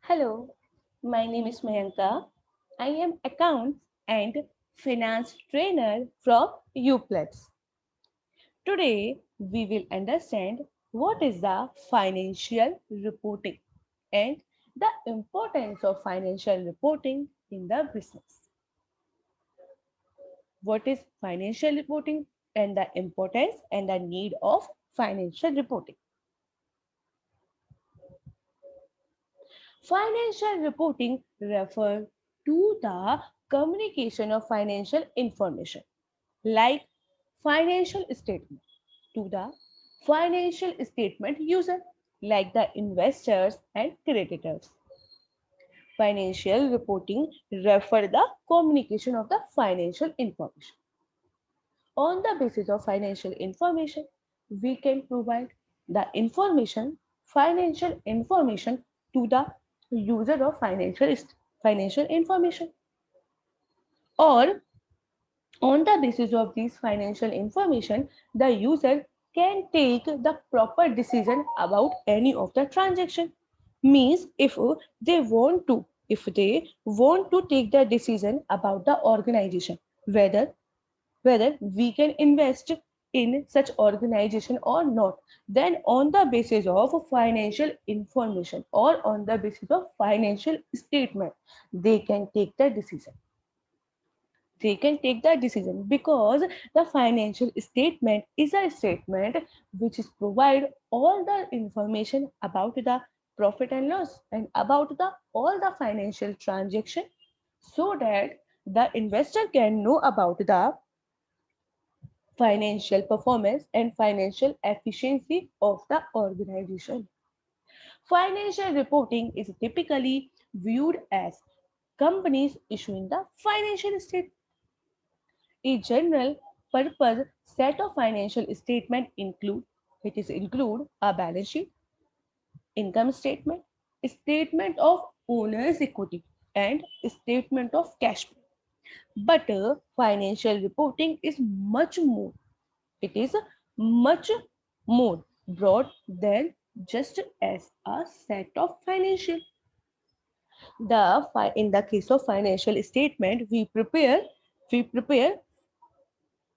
Hello, my name is Mayanka. I am accounts and finance trainer from UPLEX. Today we will understand what is the financial reporting and the importance of financial reporting in the business. What is financial reporting and the importance and the need of financial reporting? Financial reporting refers to the communication of financial information like financial statement to the financial statement user like the investors and creditors. Financial reporting refer the communication of the financial information. On the basis of financial information, we can provide the information, financial information to the user of financial information. Or on the basis of this financial information, the user can take the proper decision about any of the transaction. Means if they want to take the decision about the organization, whether we can invest in such organization or not, then on the basis of financial information or on the basis of financial statement, they can take the decision. They can take that decision because the financial statement is a statement which is provide all the information about the profit and loss and about the all the financial transaction, so that the investor can know about the financial performance and financial efficiency of the organization. Financial reporting is typically viewed as companies issuing the financial statement. A general purpose set of financial statement include a balance sheet, income statement, statement of owner's equity, and statement of cash flow. But financial reporting is much more. It is much more broad than just as a set of financial. In the case of financial statement, we prepare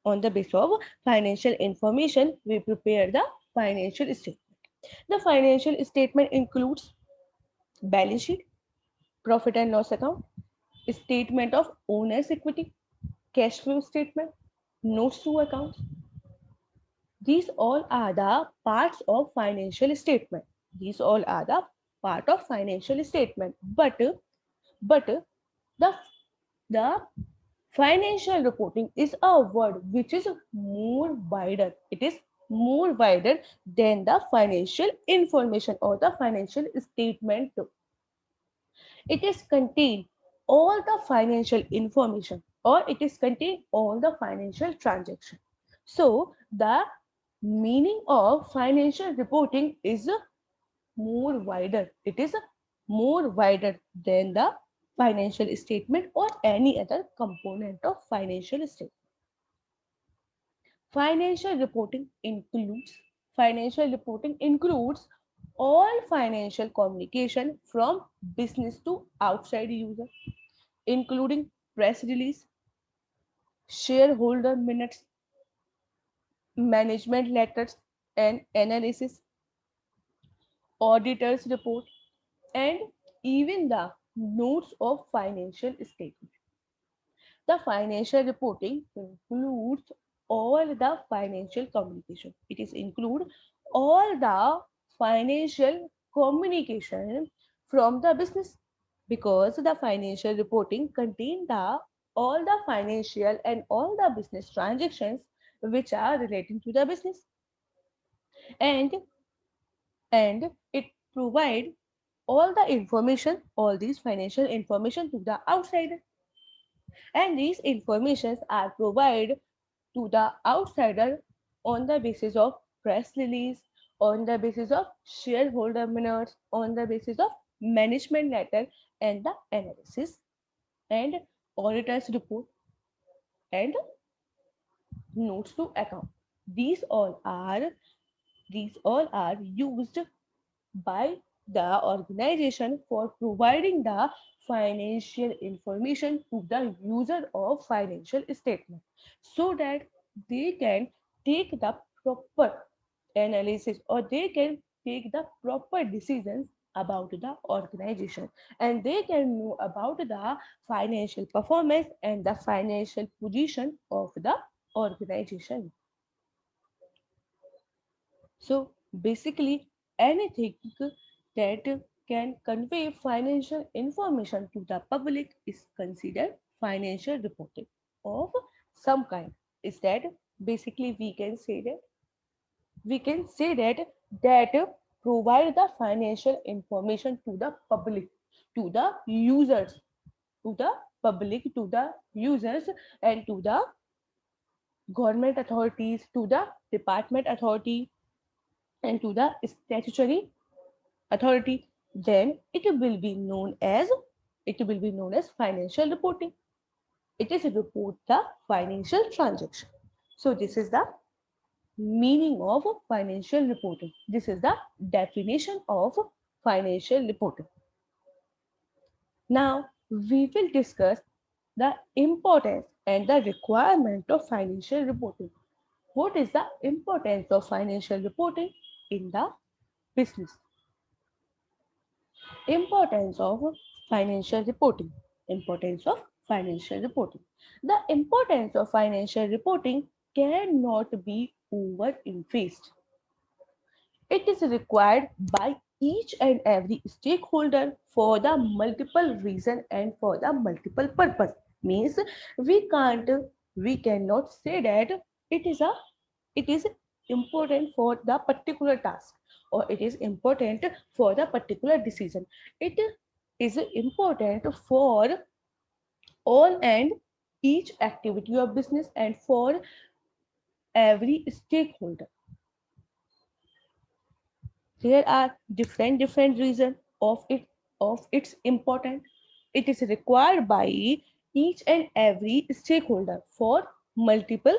on the basis of financial information, we prepare the financial statement. The financial statement includes balance sheet, profit and loss account, statement of owner's equity, cash flow statement, notes to accounts. These all are the parts of financial statement. These all are the part of financial statement. But the the financial reporting is a word which is more wider. It is more wider than the financial information or the financial statement. It is contain all the financial information or it is contain all the financial transaction. So the meaning of financial reporting is more wider. It is more wider than the financial statement or any other component of financial statement. Financial reporting includes Financial reporting includes all financial communication from business to outside user, including press release, shareholder minutes, management letters and analysis, auditors report, and even the notes of financial statement. The financial reporting includes all the financial communication. It is include all the financial communication from the business, because the financial reporting contain the all the financial and all the business transactions which are relating to the business, and it provide all these financial information to the outsider, and these informations are provided to the outsider on the basis of press release, on the basis of shareholder minutes, on the basis of management letter and the analysis and auditor's report and notes to account. These all are these all are used by the organization for providing the financial information to the user of financial statement so that they can take the proper analysis or they can take the proper decisions about the organization, and they can know about the financial performance and the financial position of the organization. So basically, anything that can convey financial information to the public is considered financial reporting of some kind. Is that basically we can say that provide the financial information to the public, to the users, to the public, to the users, and to the government authorities, to the department authority, and to the statutory authority, then it will be known as financial reporting. It is report the financial transaction. So this is the meaning of financial reporting. This is the definition of financial reporting. Now we will discuss the importance and the requirement of financial reporting. What is the importance of financial reporting in the business? Importance of financial reporting. Importance of financial reporting. The importance of financial reporting cannot be overemphasized. It is required by each and every stakeholder for the multiple reason and for the multiple purpose. Means we can't, we cannot say that it is a, it is important for the particular task or it is important for the particular decision. It is important for all and each activity of business and for every stakeholder. There are different reasons of its importance. It is required by each and every stakeholder for multiple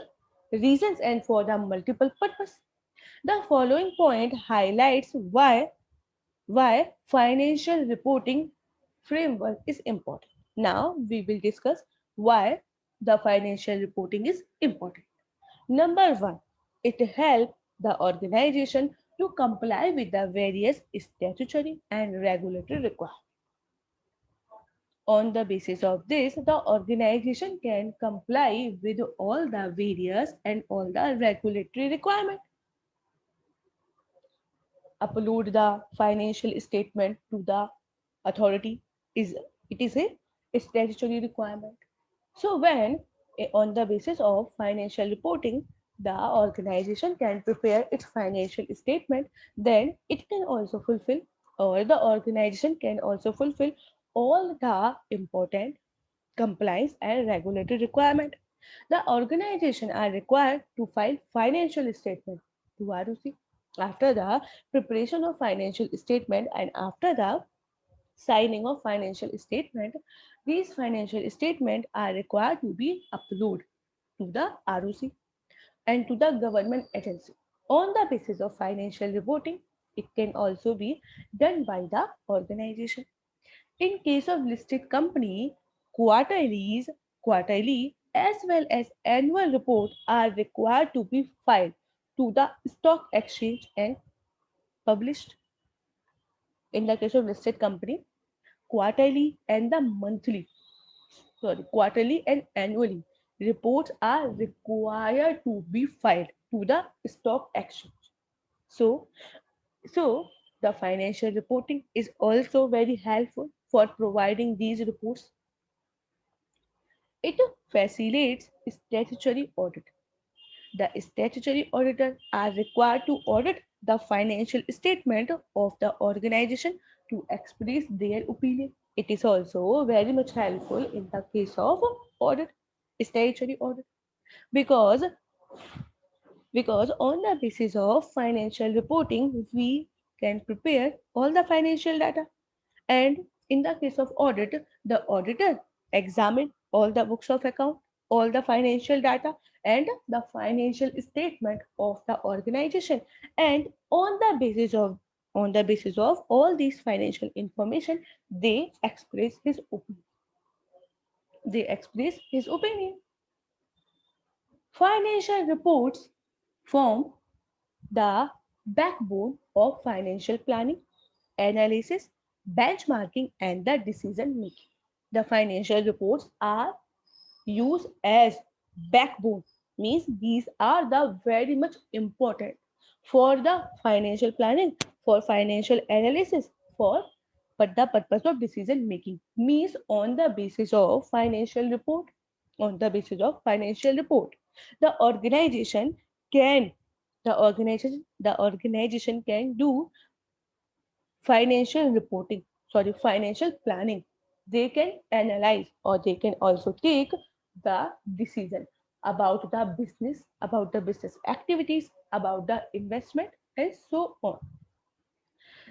reasons and for the multiple purpose. The following point highlights why financial reporting framework is important. Now we will discuss why the financial reporting is important. Number one, it helps the organization to comply with the various statutory and regulatory requirements. On the basis of this, the organization can comply with all the various and all the regulatory requirements. Upload the financial statement to the authority is it is a statutory requirement. So when on the basis of financial reporting, the organization can prepare its financial statement, then it can also fulfill or the organization can also fulfill all the important compliance and regulatory requirement. The organization are required to file financial statement to ROC. After the preparation of financial statement and after the signing of financial statement, these financial statements are required to be uploaded to the ROC and to the government agency. On the basis of financial reporting, it can also be done by the organization. In case of listed company, quarterly as well as annual report are required to be filed to the stock exchange and published. In the case of listed company, quarterly and annually reports are required to be filed to the stock exchange. So, so the financial reporting is also very helpful for providing these reports. It facilitates statutory audit. The statutory auditors are required to audit the financial statement of the organization to express their opinion. It is also very much helpful in the case of audit, statutory audit, because because on the basis of financial reporting, we can prepare all the financial data. And in the case of audit, the auditor examine all the books of account, all the financial data, and the financial statement of the organization. And On the basis of all these financial information, they express his opinion. They express his opinion. Financial reports form the backbone of financial planning, analysis, benchmarking, and the decision making. The financial reports are used as backbone, means these are the very much important for the financial planning, for financial analysis, for but the purpose of decision making, means on the basis of financial report, on the basis of financial report, the organization can the organization can do financial reporting, sorry, financial planning. They can analyze or they can also take the decision about the business activities, about the investment, and so on.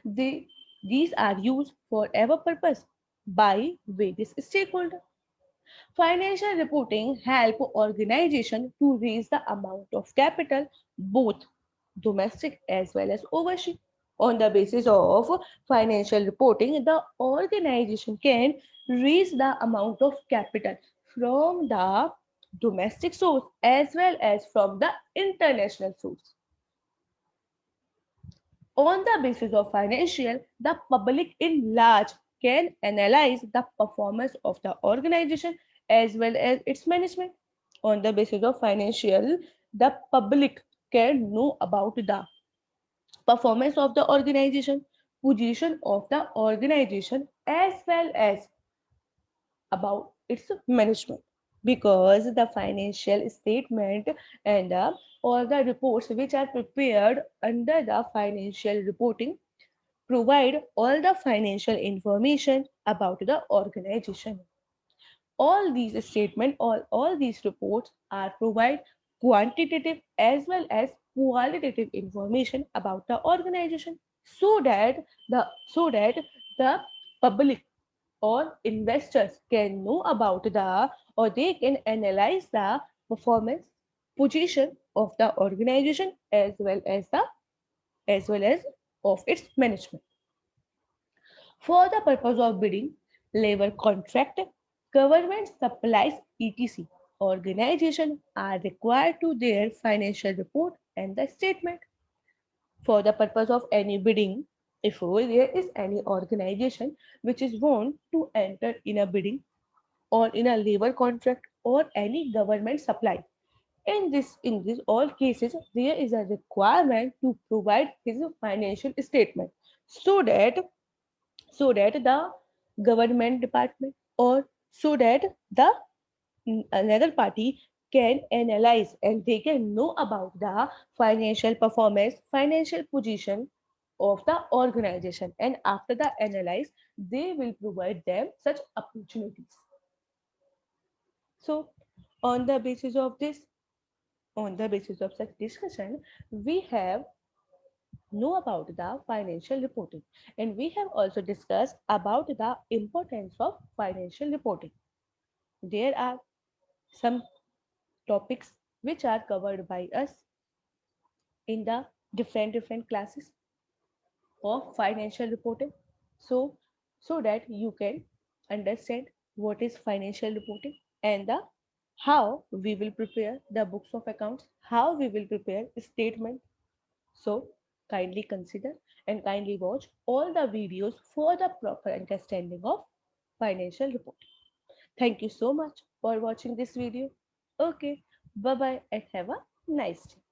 They, these are used for ever purpose by various stakeholders. Financial reporting help organization to raise the amount of capital, both domestic as well as overseas. On the basis of financial reporting, the organization can raise the amount of capital from the domestic source as well as from the international source. On the basis of financial, the public in large can analyze the performance of the organization as well as its management. On the basis of financial, the public can know about the performance of the organization, position of the organization, as well as about its management, because the financial statement and all the reports which are prepared under the financial reporting provide all the financial information about the organization. All these statements, all these reports are provide quantitative as well as qualitative information about the organization, so that the public or investors can know about the, or they can analyze the performance, position of the organization as well as of its management. For the purpose of bidding, labor contract, government supplies, etc. Organizations are required to their financial report and the statement. For the purpose of any bidding, if there is any organization which is want to enter in a bidding or in a labor contract or any government supply, in this all cases there is a requirement to provide his financial statement, so that the government department, or so that the another party can analyze and they can know about the financial performance, financial position of the organization, and after the analyze they will provide them such opportunities. So on the basis of this, on the basis of such discussion, we have know about the financial reporting, and we have also discussed about the importance of financial reporting. There are some topics which are covered by us in the different classes of financial reporting, so that you can understand what is financial reporting and the how we will prepare the books of accounts, how we will prepare a statement. So kindly consider and kindly watch all the videos for the proper understanding of financial reporting. Thank you so much for watching this video. Okay, bye bye and have a nice day.